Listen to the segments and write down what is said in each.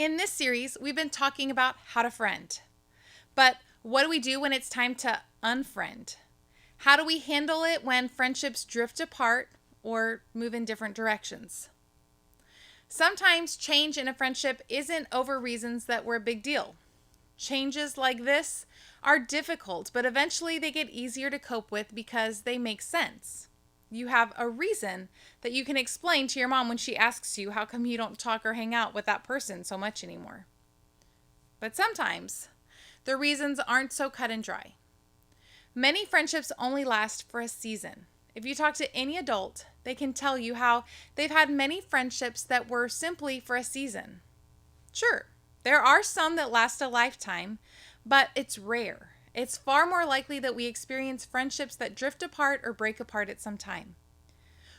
In this series, we've been talking about how to friend. But what do we do when it's time to unfriend? How do we handle it when friendships drift apart or move in different directions? Sometimes change in a friendship isn't over reasons that were a big deal. Changes like this are difficult, but eventually they get easier to cope with because they make sense. You have a reason that you can explain to your mom when she asks you how come you don't talk or hang out with that person so much anymore. But sometimes the reasons aren't so cut and dry. Many friendships only last for a season. If you talk to any adult, they can tell you how they've had many friendships that were simply for a season. Sure, there are some that last a lifetime, but it's rare. It's far more likely that we experience friendships that drift apart or break apart at some time.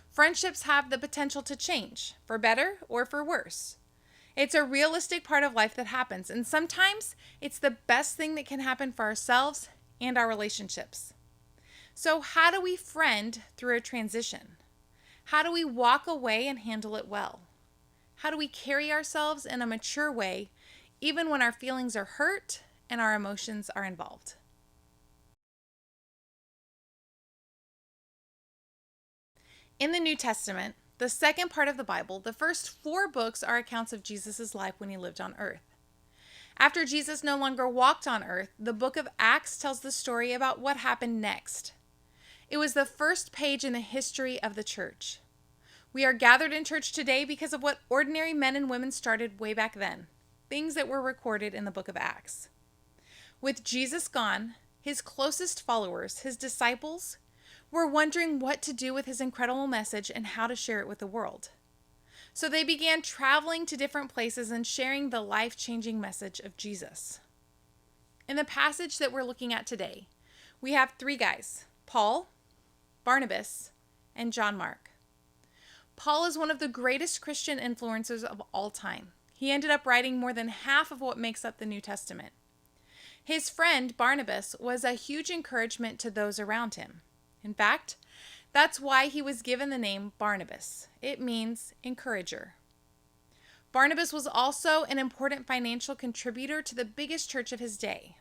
Friendships have the potential to change, for better or for worse. It's a realistic part of life that happens, and sometimes it's the best thing that can happen for ourselves and our relationships. So, how do we friend through a transition? How do we walk away and handle it well? How do we carry ourselves in a mature way, even when our feelings are hurt and our emotions are involved? In the New Testament, the second part of the Bible, the first 4 books are accounts of Jesus' life when he lived on earth. After Jesus no longer walked on earth, the book of Acts tells the story about what happened next. It was the first page in the history of the church. We are gathered in church today because of what ordinary men and women started way back then, things that were recorded in the book of Acts. With Jesus gone, his closest followers, his disciples, were wondering what to do with his incredible message and how to share it with the world. So they began traveling to different places and sharing the life-changing message of Jesus. In the passage that we're looking at today, we have 3 guys, Paul, Barnabas, and John Mark. Paul is one of the greatest Christian influencers of all time. He ended up writing more than half of what makes up the New Testament. His friend Barnabas was a huge encouragement to those around him. In fact, that's why he was given the name Barnabas. It means encourager. Barnabas was also an important financial contributor to the biggest church of his day.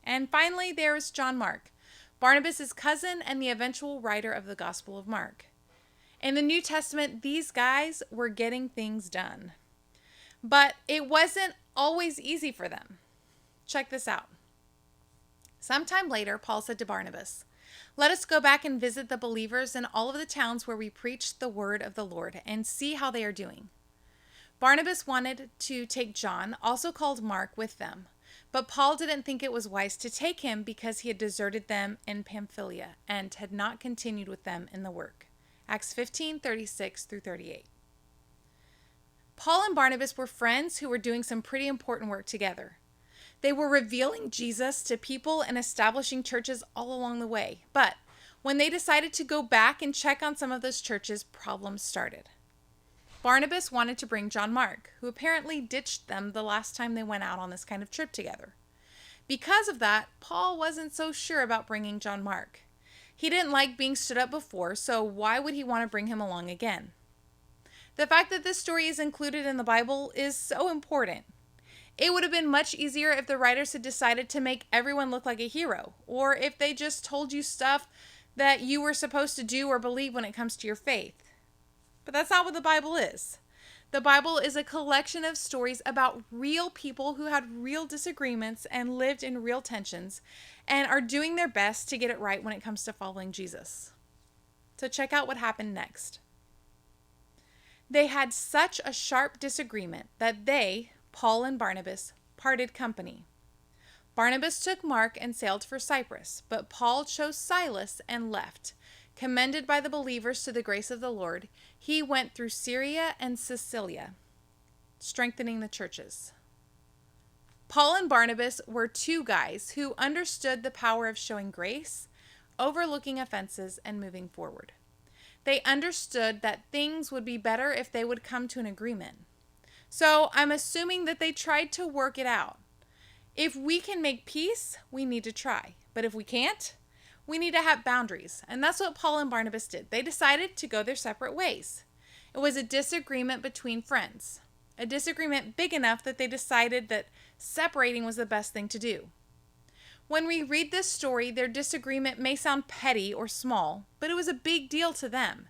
And finally, there is John Mark, Barnabas' cousin and the eventual writer of the Gospel of Mark. In the New Testament, these guys were getting things done. But it wasn't always easy for them. Check this out. Sometime later, Paul said to Barnabas, "Let us go back and visit the believers in all of the towns where we preached the word of the Lord and see how they are doing." Barnabas wanted to take John, also called Mark, with them, but Paul didn't think it was wise to take him because he had deserted them in Pamphylia and had not continued with them in the work. Acts 15:36-38. Paul and Barnabas were friends who were doing some pretty important work together. They were revealing Jesus to people and establishing churches all along the way. But when they decided to go back and check on some of those churches, problems started. Barnabas wanted to bring John Mark, who apparently ditched them the last time they went out on this kind of trip together. Because of that, Paul wasn't so sure about bringing John Mark. He didn't like being stood up before, so why would he want to bring him along again? The fact that this story is included in the Bible is so important. It would have been much easier if the writers had decided to make everyone look like a hero, or if they just told you stuff that you were supposed to do or believe when it comes to your faith. But that's not what the Bible is. The Bible is a collection of stories about real people who had real disagreements and lived in real tensions and are doing their best to get it right when it comes to following Jesus. So check out what happened next. They had such a sharp disagreement that they, Paul and Barnabas, parted company. Barnabas took Mark and sailed for Cyprus, but Paul chose Silas and left. Commended by the believers to the grace of the Lord, he went through Syria and Cilicia, strengthening the churches. Paul and Barnabas were 2 guys who understood the power of showing grace, overlooking offenses, and moving forward. They understood that things would be better if they would come to an agreement. So I'm assuming that they tried to work it out. If we can make peace, we need to try. But if we can't, we need to have boundaries. And that's what Paul and Barnabas did. They decided to go their separate ways. It was a disagreement between friends. a disagreement big enough that they decided that separating was the best thing to do. When we read this story, their disagreement may sound petty or small, but it was a big deal to them.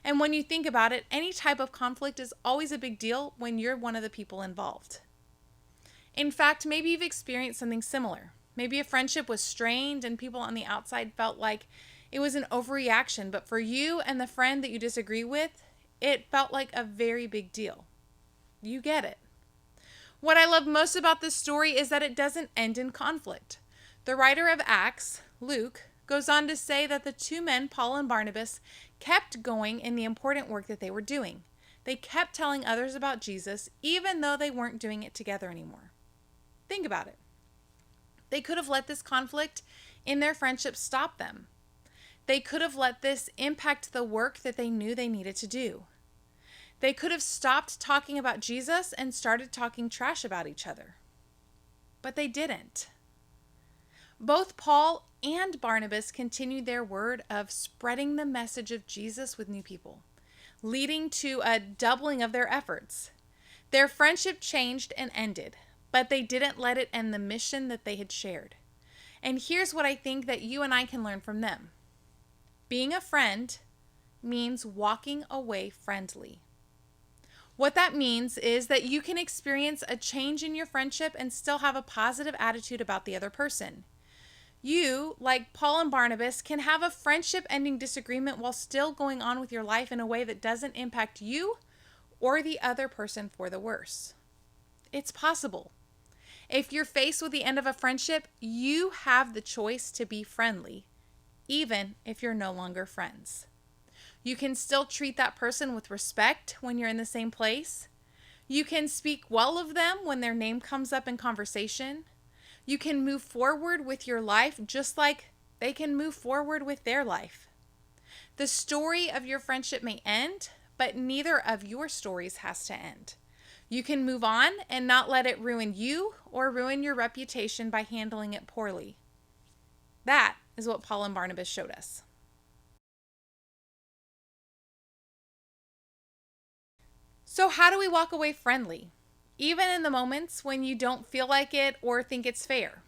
And when you think about it, any type of conflict is always a big deal when you're one of the people involved. In fact, maybe you've experienced something similar. Maybe a friendship was strained and people on the outside felt like it was an overreaction, but for you and the friend that you disagree with, it felt like a very big deal. You get it. What I love most about this story is that it doesn't end in conflict. The writer of Acts, Luke, goes on to say that the two men, Paul and Barnabas, kept going in the important work that they were doing. They kept telling others about Jesus, even though they weren't doing it together anymore. Think about it. They could have let this conflict in their friendship stop them. They could have let this impact the work that they knew they needed to do. They could have stopped talking about Jesus and started talking trash about each other. But they didn't. Both Paul and Barnabas continued their word of spreading the message of Jesus with new people, leading to a doubling of their efforts. Their friendship changed and ended, but they didn't let it end the mission that they had shared. And here's what I think that you and I can learn from them. Being a friend means walking away friendly. What that means is that you can experience a change in your friendship and still have a positive attitude about the other person. You, like Paul and Barnabas, can have a friendship-ending disagreement while still going on with your life in a way that doesn't impact you or the other person for the worse. It's possible. If you're faced with the end of a friendship, you have the choice to be friendly, even if you're no longer friends. You can still treat that person with respect when you're in the same place. You can speak well of them when their name comes up in conversation. You can move forward with your life just like they can move forward with their life. The story of your friendship may end, but neither of your stories has to end. You can move on and not let it ruin you or ruin your reputation by handling it poorly. That is what Paul and Barnabas showed us. So how do we walk away friendly, even in the moments when you don't feel like it or think it's fair?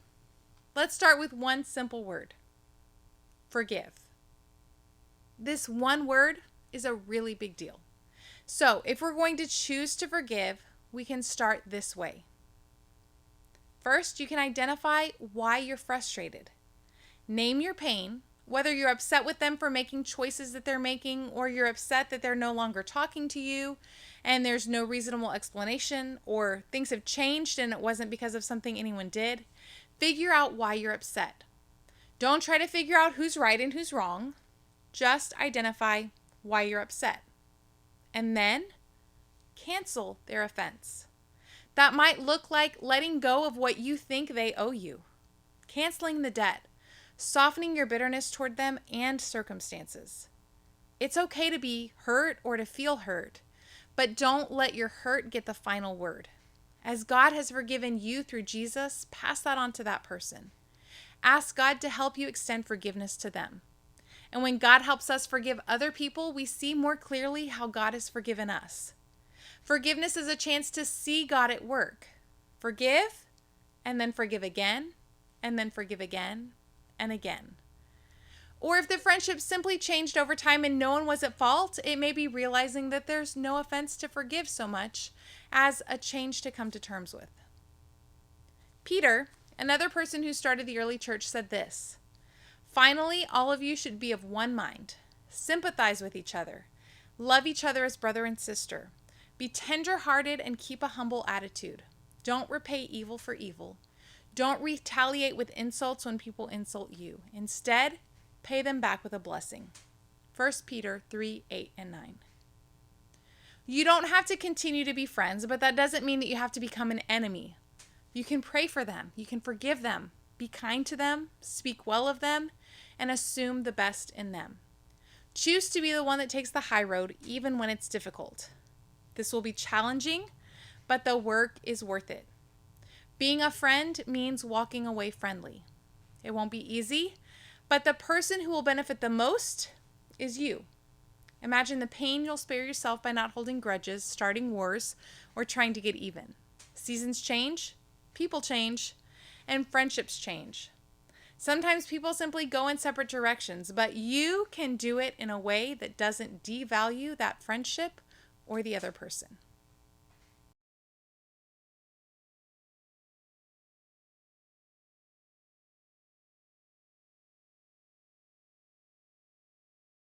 Let's start with one simple word: forgive. This one word is a really big deal. So if we're going to choose to forgive, we can start this way. First, you can identify why you're frustrated. Name your pain, whether you're upset with them for making choices that they're making, or you're upset that they're no longer talking to you and there's no reasonable explanation, or things have changed and it wasn't because of something anyone did. Figure out why you're upset. Don't try to figure out who's right and who's wrong. Just identify why you're upset. And then cancel their offense. That might look like letting go of what you think they owe you, canceling the debt, softening your bitterness toward them and circumstances. It's okay to be hurt or to feel hurt, but don't let your hurt get the final word. As God has forgiven you through Jesus, pass that on to that person. Ask God to help you extend forgiveness to them. And when God helps us forgive other people, we see more clearly how God has forgiven us. Forgiveness is a chance to see God at work. Forgive, and then forgive again, and then forgive again, and again. Or if the friendship simply changed over time and no one was at fault, it may be realizing that there's no offense to forgive so much as a change to come to terms with. Peter, another person who started the early church, said this: "Finally, all of you should be of one mind. Sympathize with each other. Love each other as brother and sister. Be tender-hearted and keep a humble attitude. Don't repay evil for evil. Don't retaliate with insults when people insult you. Instead, pay them back with a blessing." 1 Peter 3:8-9. You don't have to continue to be friends, but that doesn't mean that you have to become an enemy. You can pray for them. You can forgive them. Be kind to them. Speak well of them. And assume the best in them. Choose to be the one that takes the high road, even when it's difficult. This will be challenging, but the work is worth it. Being a friend means walking away friendly. It won't be easy, but the person who will benefit the most is you. Imagine the pain you'll spare yourself by not holding grudges, starting wars, or trying to get even. Seasons change, people change, and friendships change. Sometimes people simply go in separate directions, but you can do it in a way that doesn't devalue that friendship or the other person.